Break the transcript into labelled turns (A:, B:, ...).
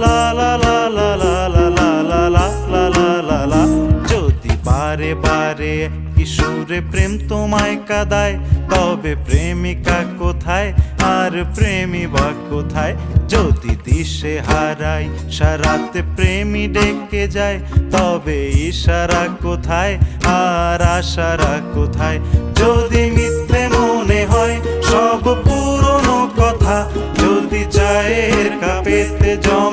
A: লা লা লা লা লা লা লা লা লা লা লা লা লা। যদি বারে বারে কিশোরে প্রেম তোমায় কাঁদায়, তবে প্রেমিকা কোথায় আর প্রেমী বা কোথায়? যদি দিশে হারাই সারাতে প্রেমী ডেকে যায়, তবে ইশারা কোথায় আর আশারা কোথায়? যদি মিথ্যে মনে হয় সব পুরনো কথা, যদি চায়ের কাপেতে জমা